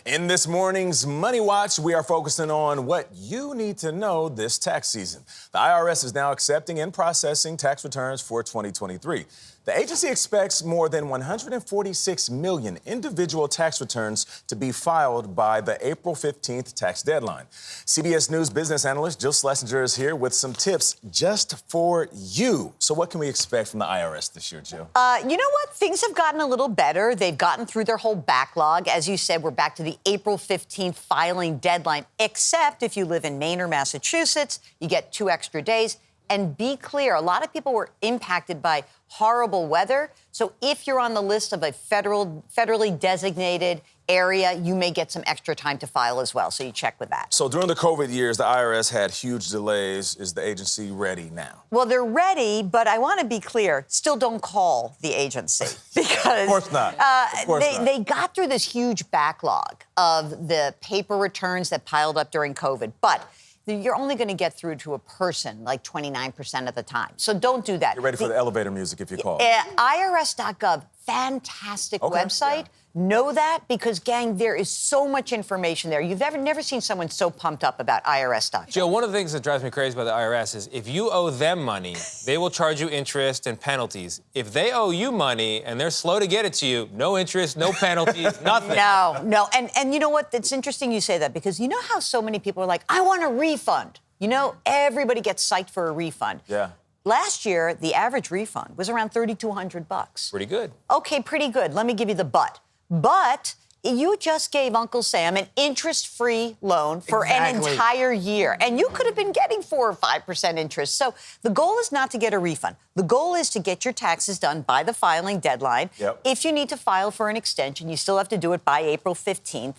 In this morning's Money Watch, we are focusing on what you need to know this tax season. The IRS is now accepting and processing tax returns for 2023. The agency expects more than 146 million individual tax returns to be filed by the April 15th tax deadline. CBS News business analyst Jill Schlesinger is here with some tips just for you. So what can we expect from the IRS this year, Jill? You know what? Things have gotten a little better. They've gotten through their whole backlog. As you said, we're back to the April 15th filing deadline, except if you live in Maine or Massachusetts, you get 2 extra days. And be clear, a lot of people were impacted by horrible weather. So if you're on the list of a federally designated area, you may get some extra time to file as well. So you check with that. So during the COVID years, the IRS had huge delays. Is the agency ready now? Well, they're ready, but I want to be clear, still don't call the agency because Of course not. They got through this huge backlog of the paper returns that piled up during COVID. But you're only going to get through to a person like 29% of the time. So don't do that. Get ready for the elevator music if you call. IRS.gov, fantastic website. Yeah. Know that because, gang, there is so much information there. You've never seen someone so pumped up about IRS.gov. Jill, one of the things that drives me crazy about the IRS is if you owe them money, they will charge you interest and penalties. If they owe you money and they're slow to get it to you, no interest, no penalties, nothing. No. And you know what? It's interesting you say that because you know how so many people are like, I want a refund. You know, everybody gets psyched for a refund. Yeah. Last year, the average refund was around $3,200. Pretty good. Okay, pretty good. Let me give you the but. But you just gave Uncle Sam an interest-free loan for an entire year, and you could have been getting 4 or 5% interest. So the goal is not to get a refund. The goal is to get your taxes done by the filing deadline. Yep. If you need to file for an extension, you still have to do it by April 15th.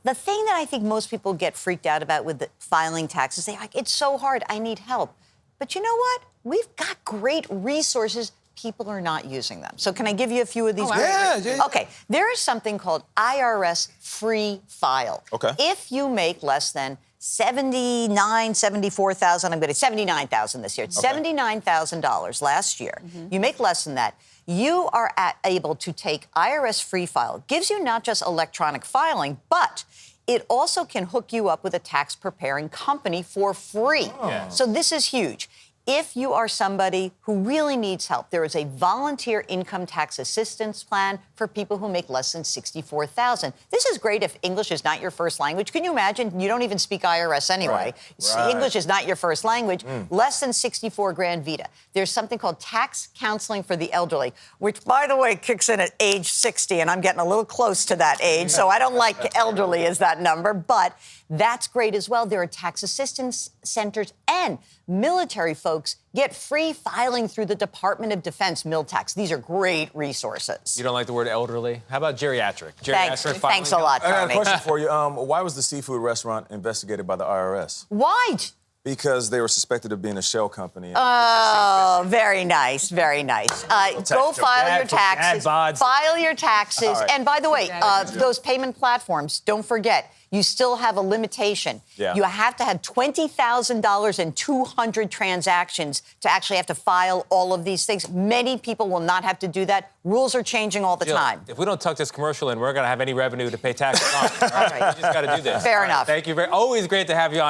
The thing that I think most people get freaked out about with the filing taxes, they're like, it's so hard, I need help. But you know what? We've got great resources. People are not using them. So can I give you a few of these? Yeah. Okay. There is something called IRS Free File. Okay. If you make less than $74,000, I'm going to $79,000 this year. It's $79,000 last year. You make less than that. You are able to take IRS Free File. It gives you not just electronic filing, but it also can hook you up with a tax preparing company for free. Yeah. So this is huge. If you are somebody who really needs help, there is a volunteer income tax assistance plan for people who make less than $64,000. This is great if English is not your first language. Can you imagine? You don't even speak IRS anyway. Right. English is not your first language. Less than 64 grand Vita. There's something called tax counseling for the elderly, which, by the way, kicks in at age 60, and I'm getting a little close to that age, so I don't like elderly as that number, but that's great as well. There are tax assistance centers, and military folks get free filing through the Department of Defense Mil Tax. These are great resources. You don't like the word elderly? How about geriatric? Thanks Geriatric a lot, I got a Tony. question for you. Why was the seafood restaurant investigated by the IRS? Why? Because they were suspected of being a shell company. Oh, very nice, very nice. Go file your taxes. File your taxes. Right. And by the way, those payment platforms, don't forget, you still have a limitation. Yeah. You have to have $20,000 and 200 transactions to actually have to file all of these things. Many people will not have to do that. Rules are changing all the time. If we don't tuck this commercial in, we're going to have any revenue to pay taxes on. All right. You just got to do this. Fair enough. Thank you. Always great to have you on.